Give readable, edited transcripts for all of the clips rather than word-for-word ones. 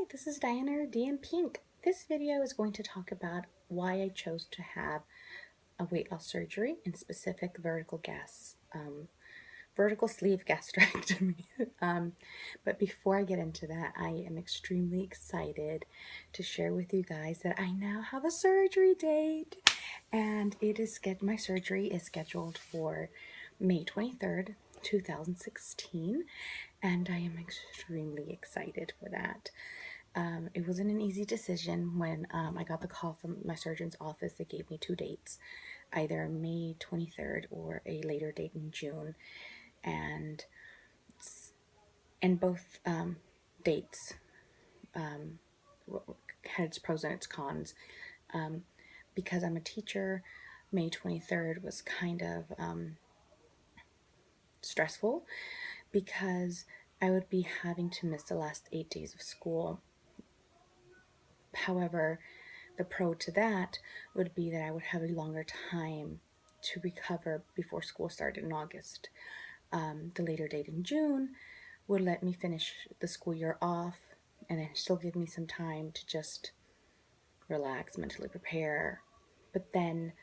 Hi, this is Diana D in Pink. This video is going to talk about why I chose to have a weight loss surgery, in specific vertical sleeve gastrectomy. But before I get into that, I am extremely excited to share with you guys that I now have a surgery date, and my surgery is scheduled for May 23rd, 2016, and I am extremely excited for that. It wasn't an easy decision when I got the call from my surgeon's office. They gave me two dates, either May 23rd or a later date in June, and both dates had its pros and its cons. Because I'm a teacher, May 23rd was kind of stressful because I would be having to miss the last 8 days of school. However, the pro to that would be that I would have a longer time to recover before school started in August. The later date in June would let me finish the school year off and then still give me some time to just relax, mentally prepare. But then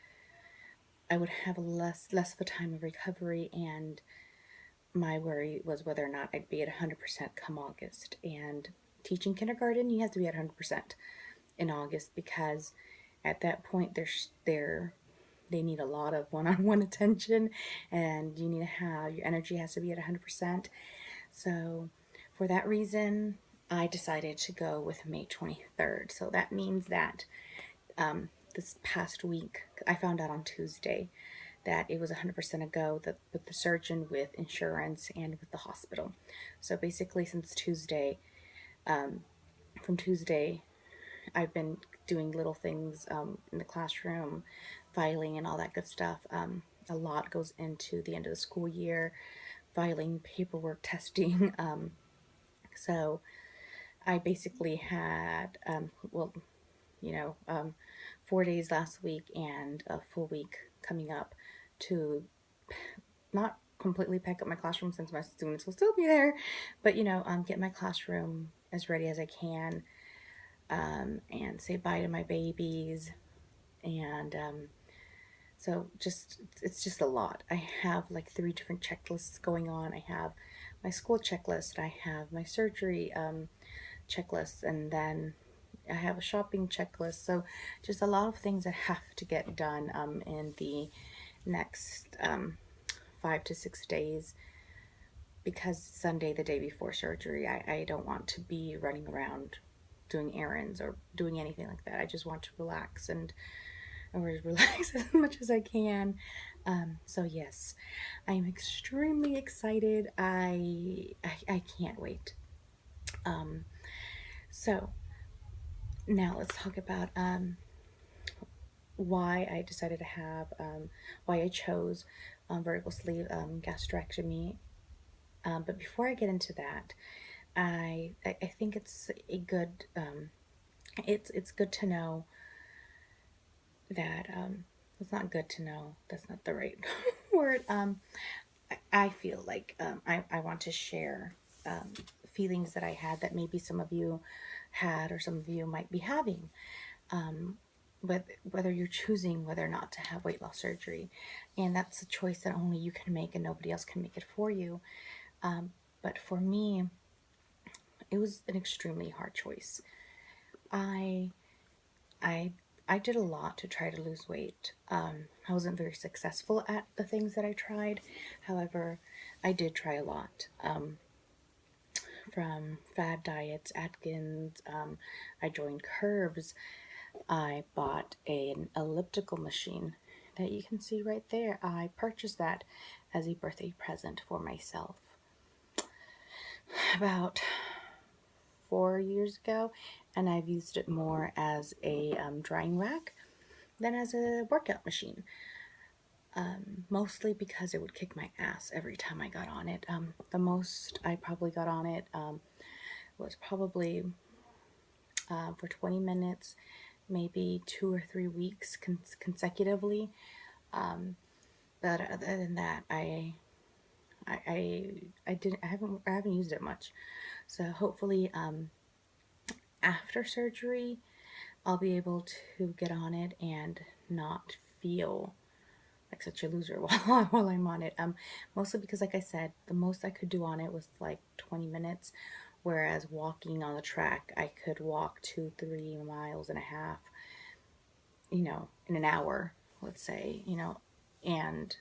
I would have less of a time of recovery, and my worry was whether or not I'd be at 100% come August. And teaching kindergarten, you have to be at 100% in August, because at that point they need a lot of one-on-one attention, and you need to have your energy has to be at 100%. So for that reason, I decided to go with May 23rd. So that means that this past week, I found out on Tuesday that it was 100% a go, with the surgeon, with insurance, and with the hospital. So basically, since Tuesday, from Tuesday, I've been doing little things in the classroom, filing and all that good stuff. A lot goes into the end of the school year, filing, paperwork, testing. So I basically had, 4 days last week and a full week coming up to not completely pack up my classroom, since my students will still be there, but get my classroom as ready as I can, and say bye to my babies. And so it's just a lot. I have like 3 different checklists going on. I have my school checklist, I have my surgery checklist, and then I have a shopping checklist. So just a lot of things that have to get done in the next 5 to 6 days, because Sunday, the day before surgery, I don't want to be running around doing errands or doing anything like that. I just want to relax or relax as much as I can. So yes, I'm extremely excited. I can't wait. So now let's talk about why I decided to have, why I chose vertical sleeve gastrectomy. But before I get into that, I think it's a good it's good to know that it's not good to know, that's not the right word. I feel like I want to share feelings that I had that maybe some of you had, or some of you might be having, whether you're choosing whether or not to have weight loss surgery. And that's a choice that only you can make, and nobody else can make it for you. But for me, it was an extremely hard choice. I I I did a lot to try to lose weight. I wasn't very successful at the things that I tried. However, I did try a lot. From fad diets, Atkins, I joined Curves. I bought an elliptical machine that you can see right there. I purchased that as a birthday present for myself about 4 years ago, and I've used it more as a drying rack than as a workout machine. Mostly because it would kick my ass every time I got on it. The most I probably got on it was probably for 20 minutes, maybe 2 or 3 weeks consecutively. But other than that, I haven't used it much. So hopefully after surgery, I'll be able to get on it and not feel like such a loser while I'm on it. Mostly because, like I said, the most I could do on it was like 20 minutes, whereas walking on the track, I could walk 2, 3 miles and a half, in an hour, let's say, and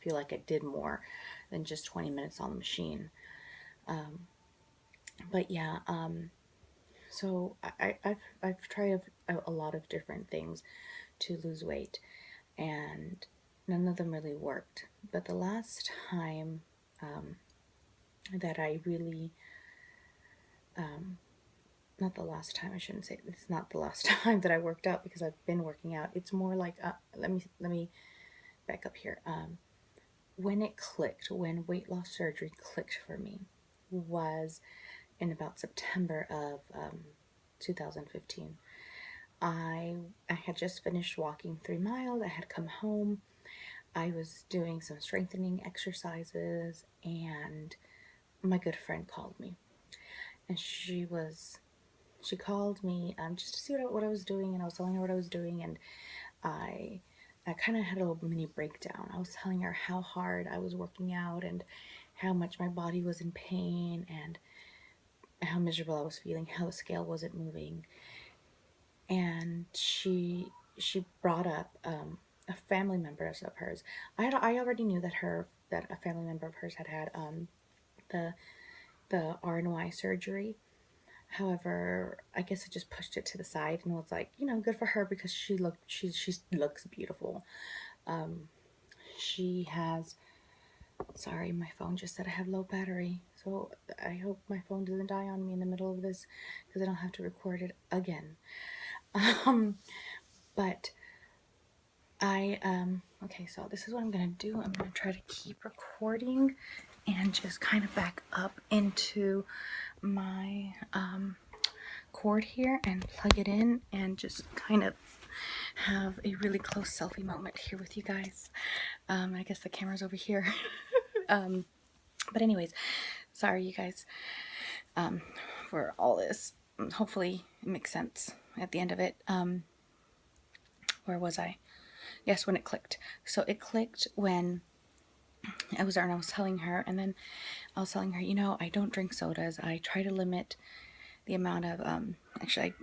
feel like I did more than just 20 minutes on the machine. But yeah, so I've tried a lot of different things to lose weight, and none of them really worked. But the last time that I really, not the last time, I shouldn't say it's not the last time that I worked out, because I've been working out. It's more like let me back up here. When it clicked, when weight loss surgery clicked for me, was in about September of 2015. I had just finished walking 3 miles. I had come home. I was doing some strengthening exercises, and my good friend called me, and she called me just to see what I was doing, and I was telling her what I was doing, and I I kind of had a little mini breakdown. I was telling her how hard I was working out and how much my body was in pain and how miserable I was feeling, how the scale wasn't moving, and she brought up a family member of hers. I already knew that a family member of hers had the RNY surgery. However, I guess I just pushed it to the side and was like, good for her, because she looks beautiful. She has, sorry, my phone just said I have low battery, so I hope my phone doesn't die on me in the middle of this, because I don't have to record it again. But okay, so this is what I'm gonna do. I'm gonna try to keep recording and just kind of back up into my cord here and plug it in and just kind of have a really close selfie moment here with you guys. I guess the camera's over here. But anyways, sorry you guys for all this. Hopefully it makes sense at the end of it. Where was I? Yes, when it clicked. So it clicked when I was there, and I was telling her, and then I was telling her, I don't drink sodas. I try to limit the amount of, actually, I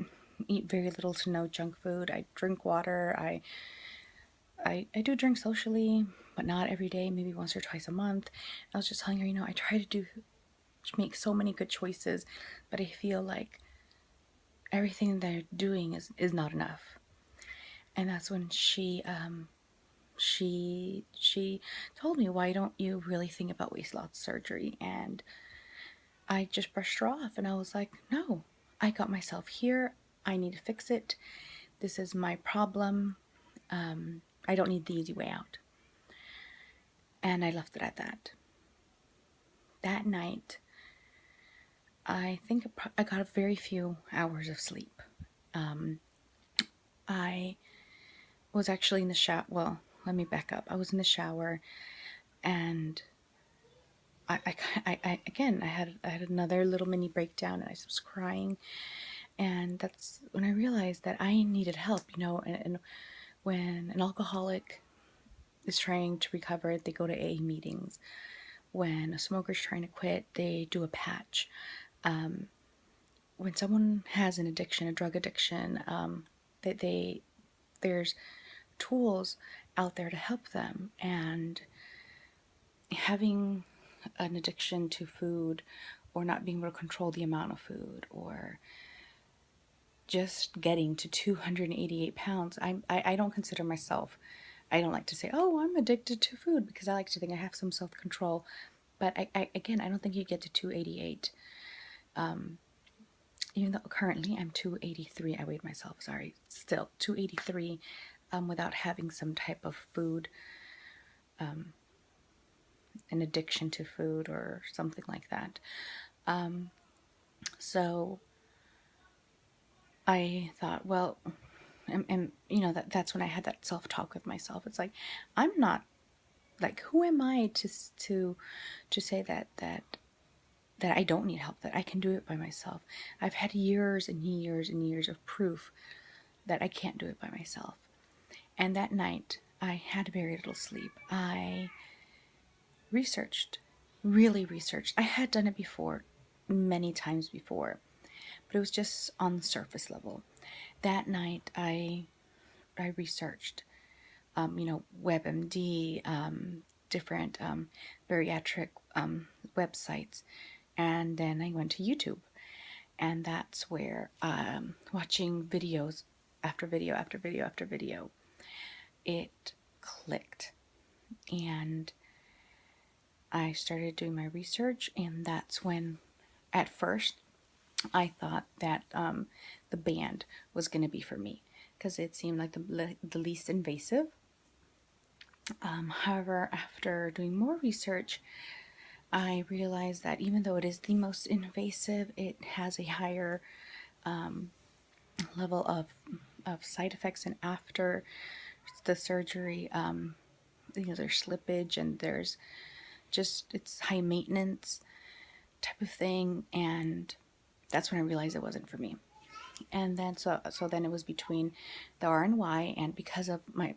eat very little to no junk food. I drink water. I do drink socially, but not every day, maybe once or twice a month. I was just telling her, I try to make so many good choices, but I feel like everything they're doing is not enough. And that's when she told me, why don't you really think about weight loss surgery? And I just brushed her off, and I was like, no, I got myself here. I need to fix it. This is my problem. I don't need the easy way out. And I left it at that. That night, I think I got a very few hours of sleep. I was actually in the shower. Well, let me back up. I was in the shower, and I again, I had another little mini breakdown, and I was crying, and that's when I realized that I needed help. And when an alcoholic is trying to recover, they go to AA meetings. When a smoker is trying to quit, they do a patch. When someone has an addiction, a drug addiction, there's tools out there to help them. And having an addiction to food, or not being able to control the amount of food, or just getting to 288 pounds, I don't consider myself, I don't like to say, oh, I'm addicted to food, because I like to think I have some self-control. But again, I don't think you get to 288. Even though currently I'm 283, I weighed myself, sorry, still 283, without having some type of food, an addiction to food or something like that. So I thought, well, and that's when I had that self-talk with myself. It's like, I'm not, like, who am I to say that that I don't need help, that I can do it by myself. I've had years and years and years of proof that I can't do it by myself. And that night, I had very little sleep. I really researched. I had done it before, many times before, but it was just on the surface level. That night, I researched, WebMD, different bariatric websites, and then I went to YouTube, and that's where watching videos after video after video after video, it clicked, and I started doing my research, and that's when, at first, I thought that the band was going to be for me because it seemed like the least invasive. However, after doing more research, I realized that even though it is the most invasive, it has a higher level of side effects, and after the surgery, there's slippage, and there's just, it's high maintenance type of thing, and that's when I realized it wasn't for me. And then so then it was between the RNY, and because of my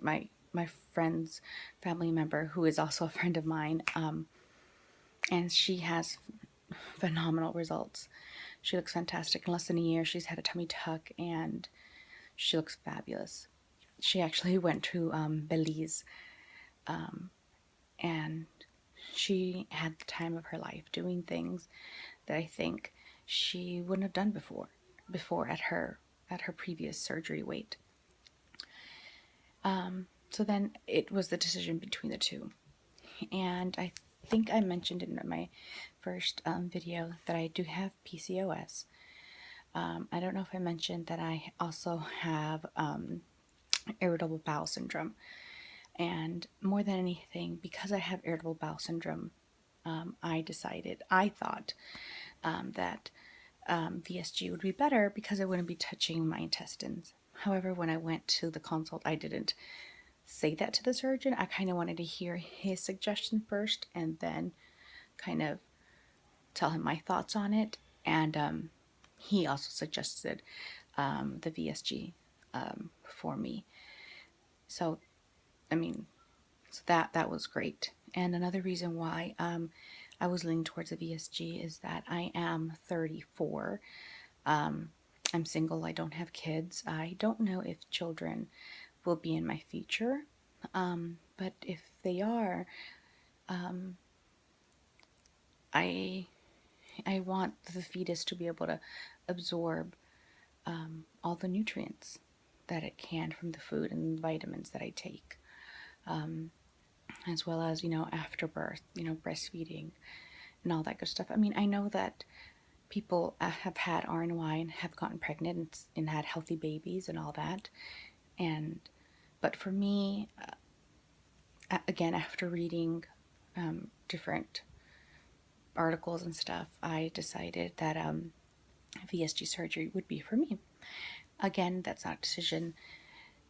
friend's family member who is also a friend of mine, and she has phenomenal results. She looks fantastic. In less than a year, she's had a tummy tuck, and she looks fabulous. She actually went to Belize, and she had the time of her life doing things that I think she wouldn't have done before at her previous surgery weight. So then it was the decision between the two, and I think I mentioned in my first video that I do have PCOS. I don't know if I mentioned that I also have irritable bowel syndrome, and more than anything, because I have irritable bowel syndrome, I thought that VSG would be better because I wouldn't be touching my intestines. However, when I went to the consult, I didn't say that to the surgeon. I kind of wanted to hear his suggestion first and then kind of tell him my thoughts on it. And he also suggested the VSG for me. So, I mean, so that was great. And another reason why I was leaning towards the VSG is that I am 34. I'm single. I don't have kids. I don't know if children will be in my future, but if they are, I want the fetus to be able to absorb all the nutrients that it can from the food and the vitamins that I take, as well as, after birth, breastfeeding and all that good stuff. I mean, I know that people have had RNY and have gotten pregnant and had healthy babies and all that, but for me, again, after reading different articles and stuff, I decided that VSG surgery would be for me. Again, that's not a decision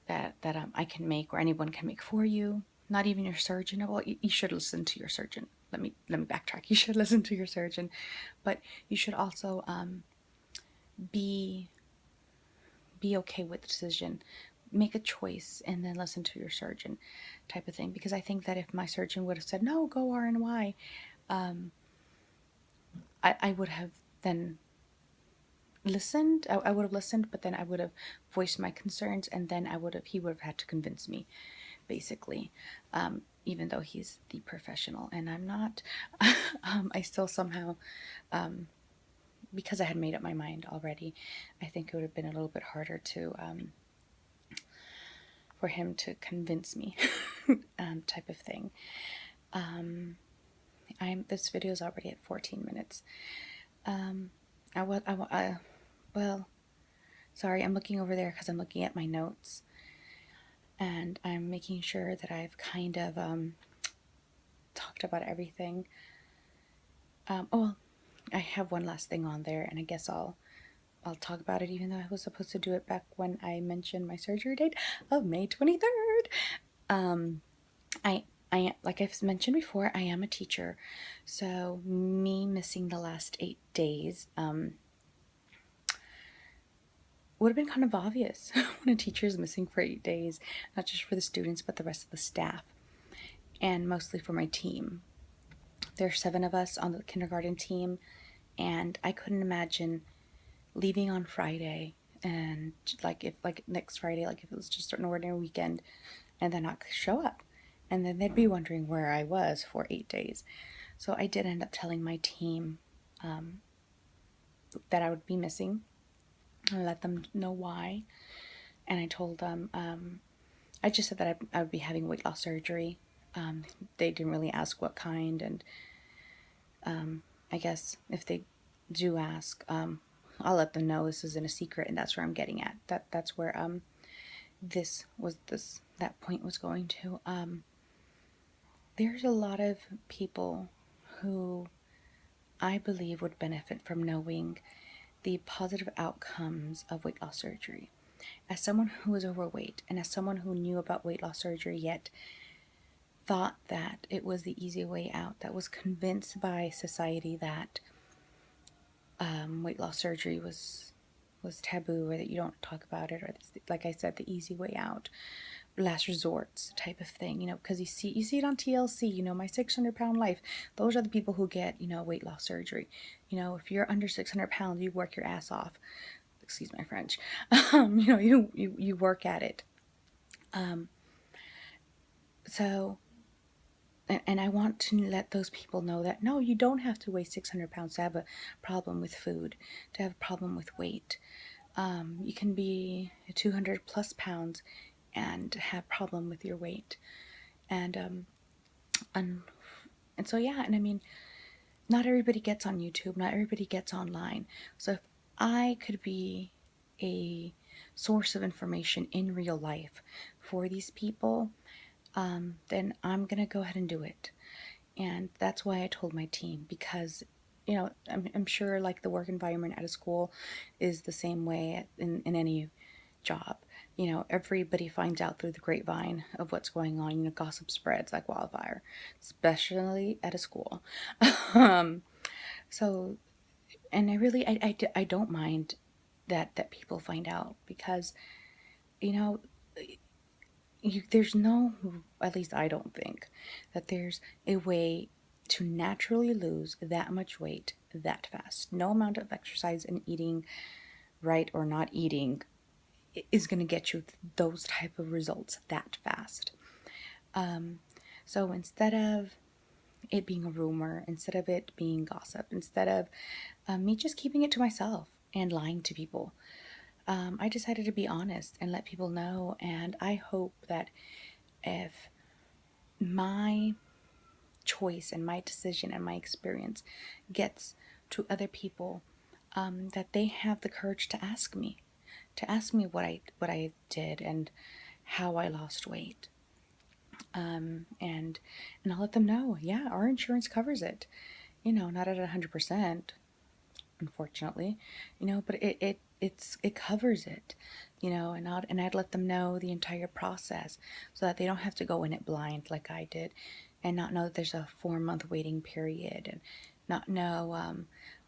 that I can make or anyone can make for you. Not even your surgeon. Well, you should listen to your surgeon. Let me backtrack. You should listen to your surgeon, but you should also be okay with the decision. Make a choice and then listen to your surgeon, type of thing. Because I think that if my surgeon would have said no, go RNY, I would have then listened. I would have listened, but then I would have voiced my concerns, and then he would have had to convince me, basically. Even though he's the professional and I'm not, I still somehow, because I had made up my mind already, I think it would have been a little bit harder to for him to convince me, type of thing. This video is already at 14 minutes. Well, sorry, I'm looking over there because I'm looking at my notes, and I'm making sure that I've kind of talked about everything. Well, I have one last thing on there, and I guess I'll talk about it, even though I was supposed to do it back when I mentioned my surgery date of May 23rd. like I've mentioned before, I am a teacher. So me missing the last 8 days would have been kind of obvious when a teacher is missing for 8 days, not just for the students, but the rest of the staff, and mostly for my team. There are 7 of us on the kindergarten team, and I couldn't imagine leaving on Friday and like next Friday, like if it was just an ordinary weekend, and then not show up. And then they'd be wondering where I was for 8 days. So I did end up telling my team that I would be missing and let them know why. And I told them, I just said that I would be having weight loss surgery. They didn't really ask what kind. And I guess if they do ask, I'll let them know this isn't a secret, and that's where I'm getting at. That's where that point was going to. There's a lot of people who I believe would benefit from knowing the positive outcomes of weight loss surgery. As someone who is overweight, and as someone who knew about weight loss surgery yet thought that it was the easy way out, that was convinced by society that weight loss surgery was taboo, or that you don't talk about it, or like I said, the easy way out, last resorts type of thing, because you see it on TLC, my 600-pound life. Those are the people who get, weight loss surgery. If you're under 600 pounds, you work your ass off. Excuse my French. You work at it. So, and I want to let those people know that no, you don't have to weigh 600 pounds to have a problem with food, to have a problem with weight. You can be 200 plus pounds and have problem with your weight. And so yeah, and I mean, not everybody gets on YouTube, not everybody gets online. So if I could be a source of information in real life for these people, then I'm gonna go ahead and do it. And that's why I told my team, because I'm sure like the work environment at a school is the same way in any job. Everybody finds out through the grapevine of what's going on. Gossip spreads like wildfire, especially at a school. So, and I don't mind that people find out, because, there's no, at least I don't think, that there's a way to naturally lose that much weight that fast. No amount of exercise and eating right or not eating is going to get you those type of results that fast. So instead of it being a rumor, instead of it being gossip, instead of me just keeping it to myself and lying to people, I decided to be honest and let people know. And I hope that if my choice and my decision and my experience gets to other people, that they have the courage to ask me what I did and how I lost weight. And I'll let them know, yeah, our insurance covers it. Not at 100%, unfortunately, but it covers it, and I'd let them know the entire process, so that they don't have to go in it blind like I did, and not know that there's a 4-month waiting period, and not know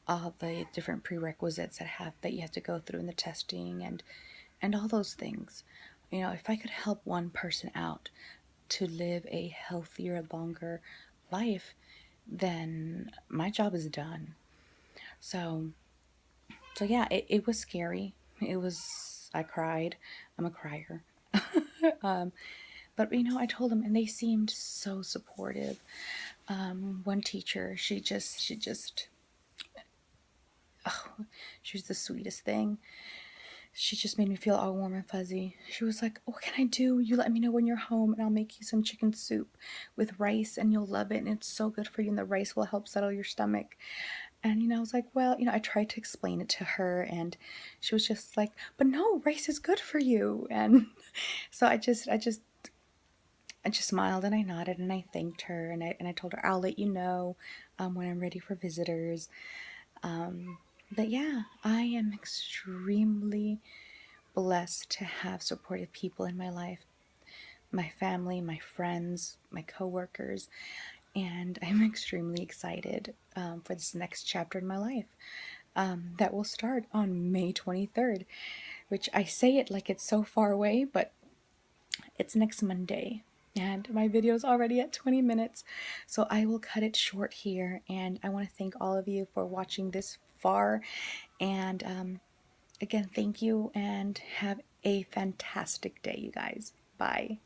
all the different prerequisites that you have to go through in the testing and all those things. If I could help one person out to live a healthier, longer life, then my job is done. So yeah, it was scary. I cried. I'm a crier. But I told them, and they seemed so supportive. One teacher, she was the sweetest thing. She just made me feel all warm and fuzzy. She was like, "What can I do? You let me know when you're home, and I'll make you some chicken soup with rice, and you'll love it, and it's so good for you, and the rice will help settle your stomach." And, I was like, well, I tried to explain it to her, and she was just like, "But no, rice is good for you." And so I just smiled, and I nodded, and I thanked her, and I told her, "I'll let you know when I'm ready for visitors." But yeah, I am extremely blessed to have supportive people in my life. my family, my friends, my coworkers, and I'm extremely excited for this next chapter in my life that will start on May 23rd, which I say it like it's so far away, but it's next Monday. And my video is already at 20 minutes, so I will cut it short here. And I want to thank all of you for watching this far. And again, thank you and have a fantastic day, you guys. Bye.